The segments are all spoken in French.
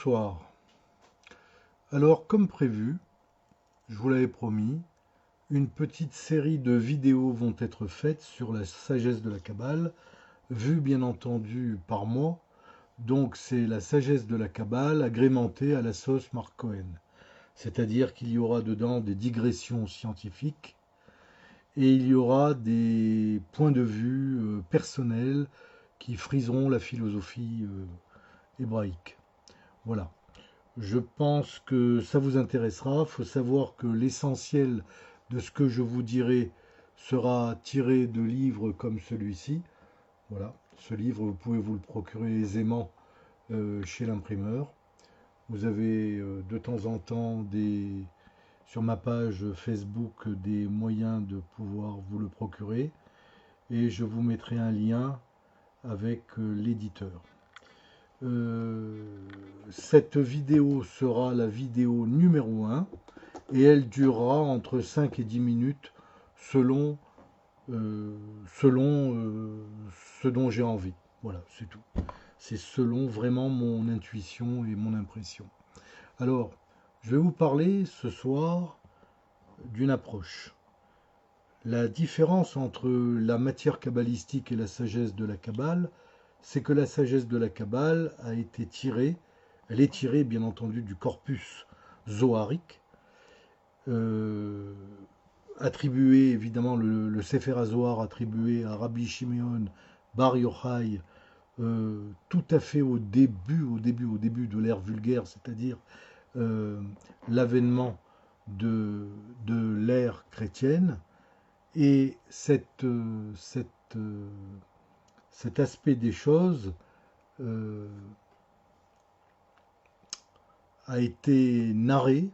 Bonsoir. Alors, comme prévu, je vous l'avais promis, une petite série de vidéos vont être faites sur la sagesse de la Kabbale, vue bien entendu par moi. Donc, c'est la sagesse de la Kabbale agrémentée à la sauce Mark Cohen. C'est-à-dire qu'il y aura dedans des digressions scientifiques et il y aura des points de vue personnels qui friseront la philosophie hébraïque. Voilà. Je pense que ça vous intéressera. Il faut savoir que l'essentiel de ce que je vous dirai sera tiré de livres comme celui-ci. Voilà, ce livre, vous pouvez vous le procurer aisément chez l'imprimeur. Vous avez de temps en temps sur ma page Facebook des moyens de pouvoir vous le procurer. Et je vous mettrai un lien avec l'éditeur. Cette vidéo sera la vidéo numéro 1 et elle durera entre 5 et 10 minutes selon, ce dont j'ai envie. Voilà, c'est tout. C'est selon vraiment mon intuition et mon impression. Alors, je vais vous parler ce soir d'une approche. La différence entre la matière kabbalistique et la sagesse de la Kabbale, c'est que la sagesse de la Kabbale a été tirée, elle est tirée bien entendu du corpus zoharique, euh, attribué évidemment le Sefer HaZohar attribué à Rabbi Shimeon Bar Yochai, tout à fait au début de l'ère vulgaire, c'est-à-dire euh, l'avènement de l'ère chrétienne. Et cet aspect des choses euh, a été narré,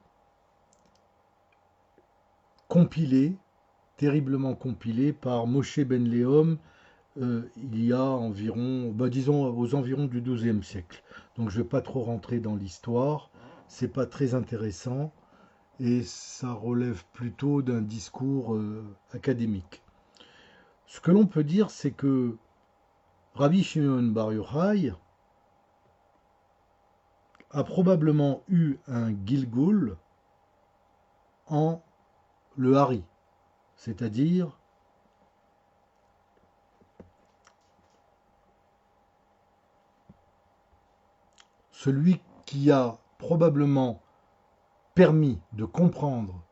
compilé, terriblement compilé par Moshe Ben Leom il y a environ, disons aux environs du XIIe siècle. Donc je ne vais pas trop rentrer dans l'histoire, c'est pas très intéressant et ça relève plutôt d'un discours académique. Ce que l'on peut dire, c'est que Rabbi Shimon Bar Yochai a probablement eu un Gilgul en le Hari, c'est-à-dire celui qui a probablement permis de comprendre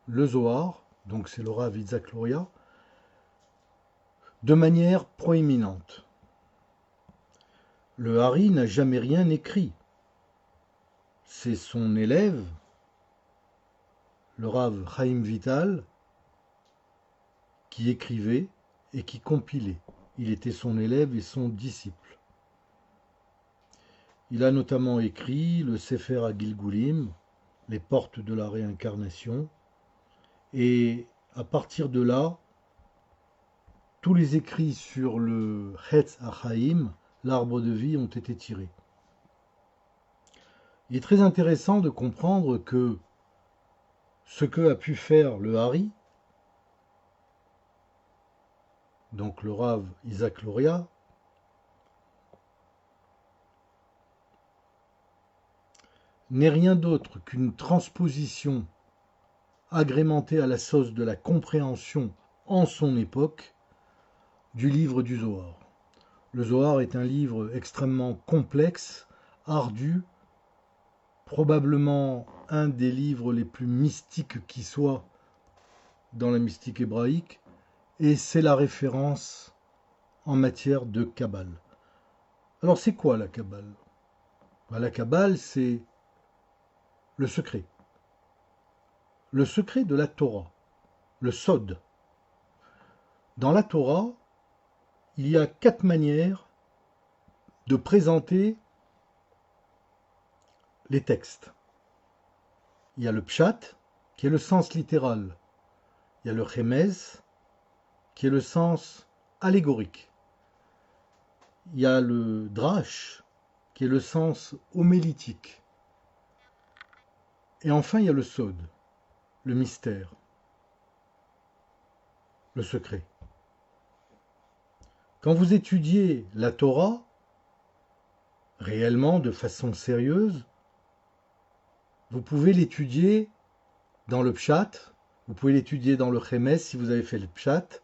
le Zohar, donc c'est le Rav Yitzhak Luria, de manière proéminente. Le Hari n'a jamais rien écrit. C'est son élève, le Rav Chaim Vital, qui écrivait et qui compilait. Il était son élève et son disciple. Il a notamment écrit le Sefer HaGilgulim, les portes de la réincarnation, et à partir de là, tous les écrits sur le Chetz HaChaim, l'arbre de vie, ont été tirés. Il est très intéressant de comprendre que ce que a pu faire le Hari, donc le Rav Isaac Luria, n'est rien d'autre qu'une transposition agrémentée à la sauce de la compréhension en son époque du livre du Zohar. Le Zohar est un livre extrêmement complexe, ardu, probablement un des livres les plus mystiques qui soit dans la mystique hébraïque, et c'est la référence en matière de Kabbale. Alors c'est quoi la Kabbale? La Kabbale, c'est le secret. Le secret de la Torah, le Sod. Dans la Torah, il y a 4 manières de présenter les textes. Il y a le Pshat, qui est le sens littéral. Il y a le Remez, qui est le sens allégorique. Il y a le Drash, qui est le sens homélitique. Et enfin, il y a le Sod, le mystère, le secret. Quand vous étudiez la Torah, réellement, de façon sérieuse, vous pouvez l'étudier dans le pshat, vous pouvez l'étudier dans le chemes si vous avez fait le pshat,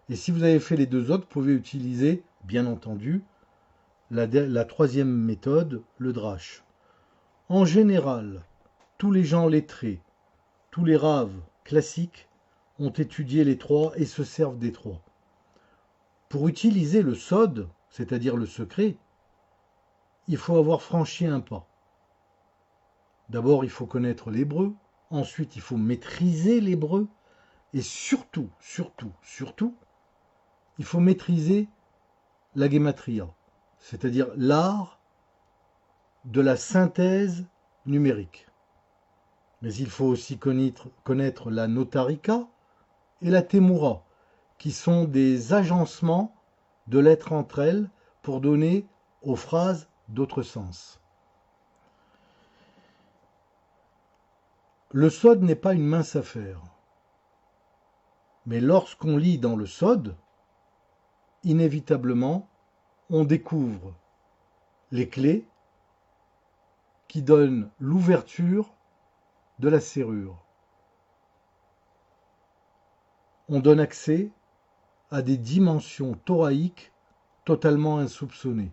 et si vous avez fait les deux autres, vous pouvez utiliser, bien entendu, la troisième méthode, le drash. En général, tous les gens lettrés, tous les raves classiques ont étudié les trois et se servent des trois. Pour utiliser le sod, c'est-à-dire le secret, il faut avoir franchi un pas. D'abord, il faut connaître l'hébreu, ensuite, il faut maîtriser l'hébreu, et surtout, il faut maîtriser la gematria, c'est-à-dire l'art de la synthèse numérique. Mais il faut aussi connaître la notarika et la temura, qui sont des agencements de lettres entre elles pour donner aux phrases d'autres sens. Le sod n'est pas une mince affaire. Mais lorsqu'on lit dans le sod, inévitablement, on découvre les clés qui donnent l'ouverture de la serrure. On donne accès à des dimensions thoraïques totalement insoupçonnées.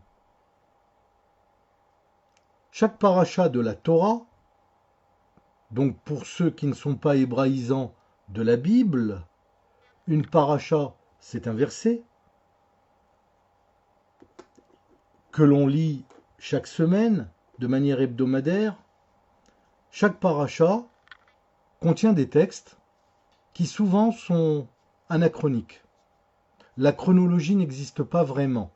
Chaque paracha de la Torah, donc pour ceux qui ne sont pas hébraïsants de la Bible, une paracha, c'est un verset que l'on lit chaque semaine de manière hebdomadaire. Chaque paracha contient des textes qui souvent sont anachroniques. La chronologie n'existe pas vraiment.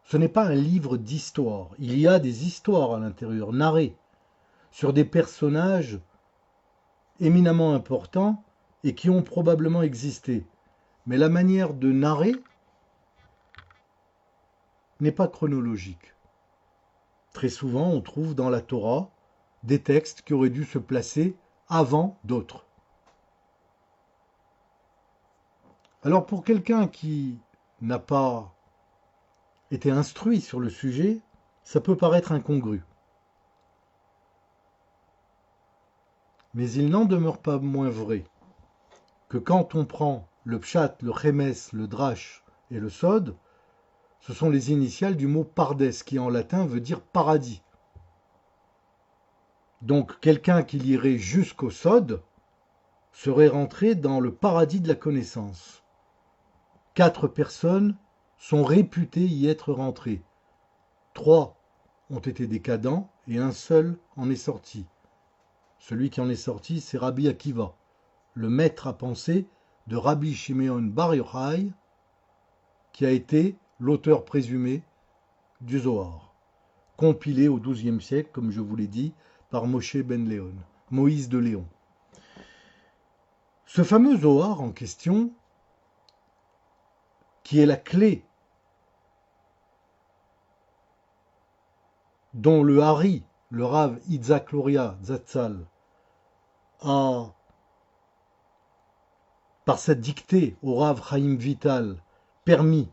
Ce n'est pas un livre d'histoire. Il y a des histoires à l'intérieur, narrées, sur des personnages éminemment importants et qui ont probablement existé. Mais la manière de narrer n'est pas chronologique. Très souvent, on trouve dans la Torah des textes qui auraient dû se placer avant d'autres. Alors pour quelqu'un qui n'a pas été instruit sur le sujet, ça peut paraître incongru. Mais il n'en demeure pas moins vrai que quand on prend le pshat, le chemes, le drash et le sod, ce sont les initiales du mot pardes qui en latin veut dire paradis. Donc quelqu'un qui lirait jusqu'au sod serait rentré dans le paradis de la connaissance. 4 personnes sont réputées y être rentrées. 3 ont été décadents et un seul en est sorti. Celui qui en est sorti, c'est Rabbi Akiva, le maître à penser de Rabbi Shimeon Bar Yochai, qui a été l'auteur présumé du Zohar, compilé au XIIe siècle, comme je vous l'ai dit, par Moshe ben Léon, Moïse de Léon. Ce fameux Zohar en question, qui est la clé dont le Hari, le Rav Yitzhak Luria Zatzal, a, par sa dictée au Rav Chaim Vital, permis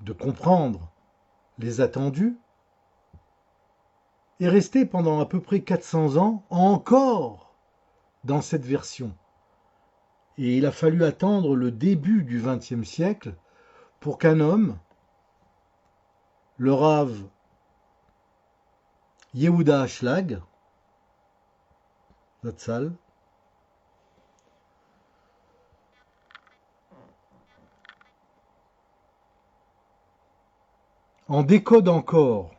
de comprendre les attendus, est resté pendant à peu près 400 ans encore dans cette version. Et il a fallu attendre le début du XXe siècle pour qu'un homme, le Rav Yehuda Ashlag, Zatzal, en décode encore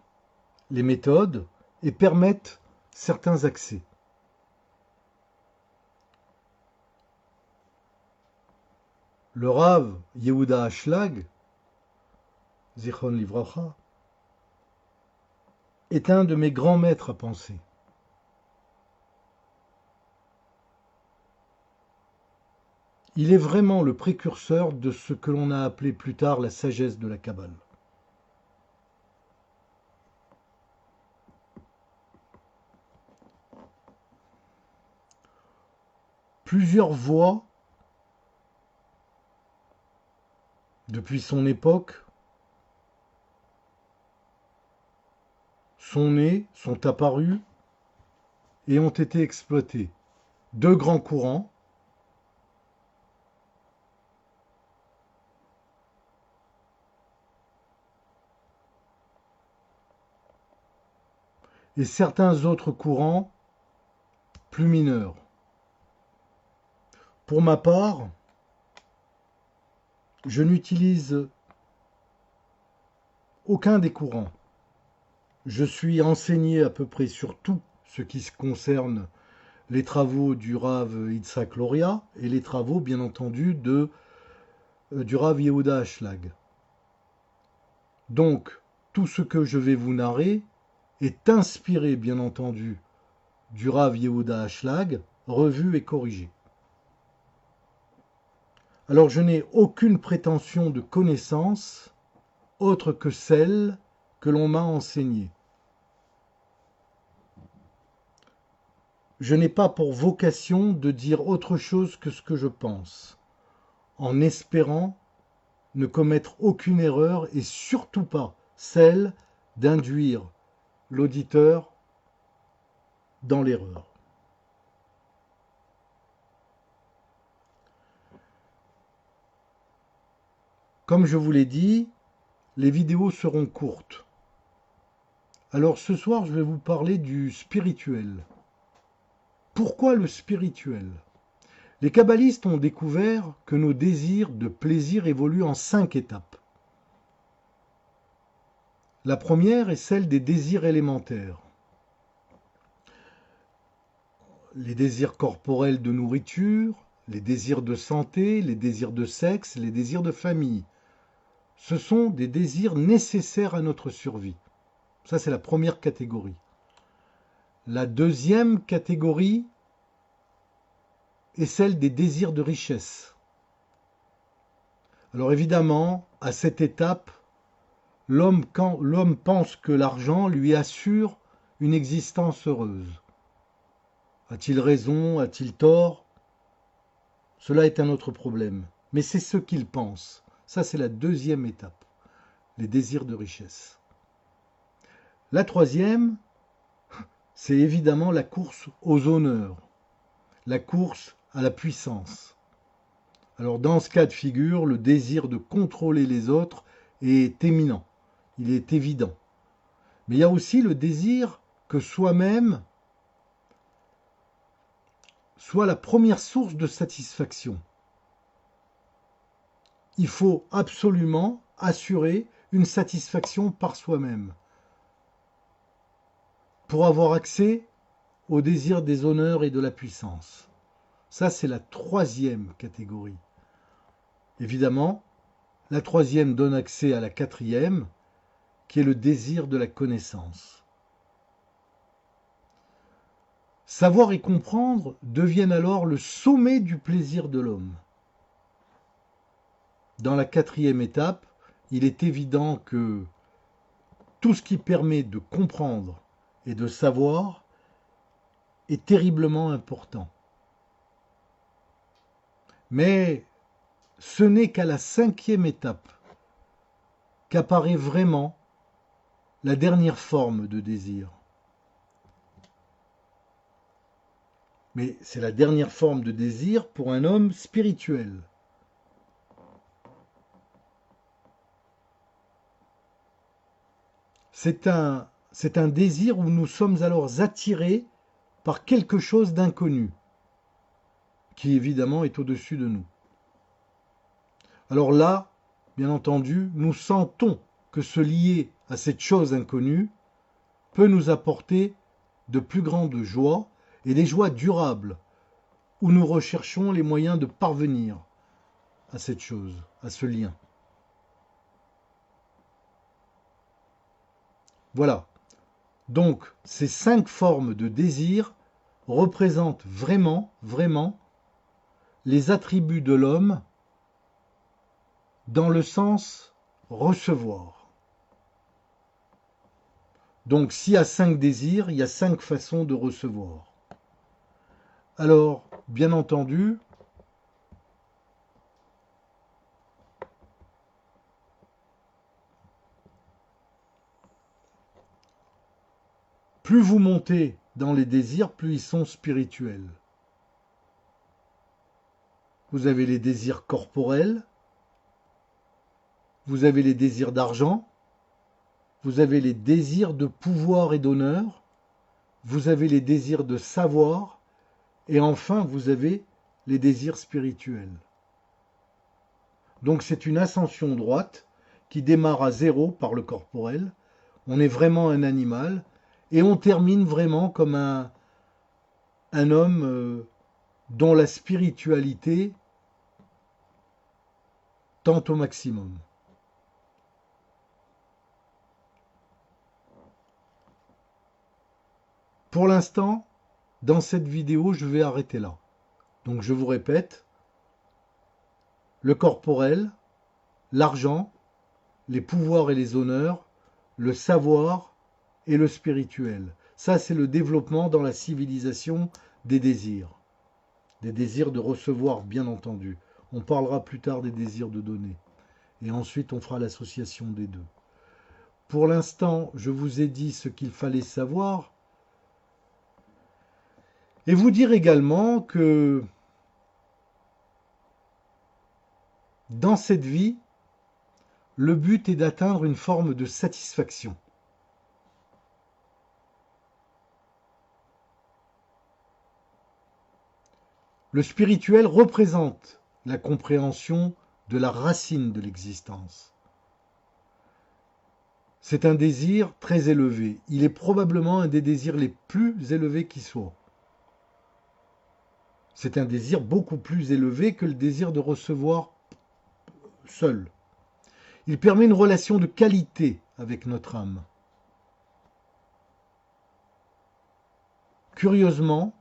les méthodes et permettent certains accès. Le Rav Yehuda Ashlag, Zichron Livracha, est un de mes grands maîtres à penser. Il est vraiment le précurseur de ce que l'on a appelé plus tard la sagesse de la Kabbale. Plusieurs voix, depuis son époque, sont nés, sont apparus et ont été exploités. Deux grands courants, et certains autres courants plus mineurs. Pour ma part, je n'utilise aucun des courants. Je suis enseigné à peu près sur tout ce qui concerne les travaux du Rav Yitzhak Luria et les travaux, bien entendu, du Rav Yehuda Ashlag. Donc, tout ce que je vais vous narrer est inspiré, bien entendu, du Rav Yehuda Ashlag, revu et corrigé. Alors, je n'ai aucune prétention de connaissance autre que celle que l'on m'a enseignée. Je n'ai pas pour vocation de dire autre chose que ce que je pense, en espérant ne commettre aucune erreur et surtout pas celle d'induire l'auditeur dans l'erreur. Comme je vous l'ai dit, les vidéos seront courtes. Alors ce soir, je vais vous parler du spirituel. Pourquoi le spirituel ? Les kabbalistes ont découvert que nos désirs de plaisir évoluent en 5 étapes. La première est celle des désirs élémentaires. Les désirs corporels de nourriture, les désirs de santé, les désirs de sexe, les désirs de famille. Ce sont des désirs nécessaires à notre survie. Ça, c'est la première catégorie. La deuxième catégorie est celle des désirs de richesse. Alors évidemment, à cette étape, l'homme pense que l'argent lui assure une existence heureuse. A-t-il raison? A-t-il tort? Cela est un autre problème. Mais c'est ce qu'il pense. Ça, c'est la deuxième étape. Les désirs de richesse. La troisième, c'est évidemment la course aux honneurs. La course à la puissance. Alors dans ce cas de figure, le désir de contrôler les autres est éminent. Il est évident. Mais il y a aussi le désir que soi-même soit la première source de satisfaction. Il faut absolument assurer une satisfaction par soi-même pour avoir accès au désir des honneurs et de la puissance. Ça, c'est la troisième catégorie. Évidemment, la troisième donne accès à la quatrième, qui est le désir de la connaissance. Savoir et comprendre deviennent alors le sommet du plaisir de l'homme. Dans la quatrième étape, il est évident que tout ce qui permet de comprendre et de savoir est terriblement important. Mais ce n'est qu'à la cinquième étape qu'apparaît vraiment la dernière forme de désir. Mais c'est la dernière forme de désir pour un homme spirituel. C'est un désir où nous sommes alors attirés par quelque chose d'inconnu, qui évidemment est au-dessus de nous. Alors là, bien entendu, nous sentons que se lier à cette chose inconnue peut nous apporter de plus grandes joies et des joies durables, où nous recherchons les moyens de parvenir à cette chose, à ce lien. Voilà. Donc, ces 5 formes de désir représentent vraiment, vraiment les attributs de l'homme dans le sens recevoir. Donc, s'il y a 5 désirs, il y a 5 façons de recevoir. Alors, bien entendu, Plus vous montez dans les désirs, plus ils sont spirituels. Vous avez les désirs corporels, vous avez les désirs d'argent, vous avez les désirs de pouvoir et d'honneur, vous avez les désirs de savoir, et enfin vous avez les désirs spirituels. Donc c'est une ascension droite qui démarre à zéro par le corporel, on est vraiment un animal, et on termine vraiment comme un homme dont la spiritualité tend au maximum. Pour l'instant, dans cette vidéo, je vais arrêter là. Donc je vous répète, le corporel, l'argent, les pouvoirs et les honneurs, le savoir et le spirituel. Ça, c'est le développement dans la civilisation des désirs. Des désirs de recevoir, bien entendu. On parlera plus tard des désirs de donner. Et ensuite, on fera l'association des deux. Pour l'instant, je vous ai dit ce qu'il fallait savoir. Et vous dire également que dans cette vie, le but est d'atteindre une forme de satisfaction. Le spirituel représente la compréhension de la racine de l'existence. C'est un désir très élevé. Il est probablement un des désirs les plus élevés qui soient. C'est un désir beaucoup plus élevé que le désir de recevoir seul. Il permet une relation de qualité avec notre âme. Curieusement,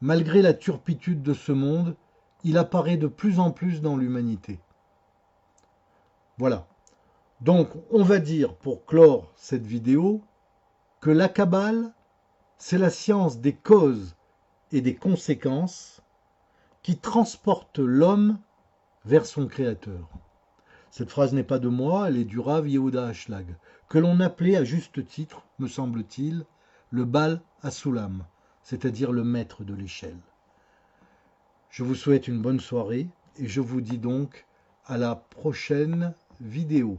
malgré la turpitude de ce monde, il apparaît de plus en plus dans l'humanité. Voilà. Donc, on va dire, pour clore cette vidéo, que la Kabbale, c'est la science des causes et des conséquences qui transporte l'homme vers son créateur. Cette phrase n'est pas de moi, elle est du Rav Yehuda Ashlag, que l'on appelait à juste titre, me semble-t-il, le Baal Hasulam, c'est-à-dire le maître de l'échelle. Je vous souhaite une bonne soirée et je vous dis donc à la prochaine vidéo.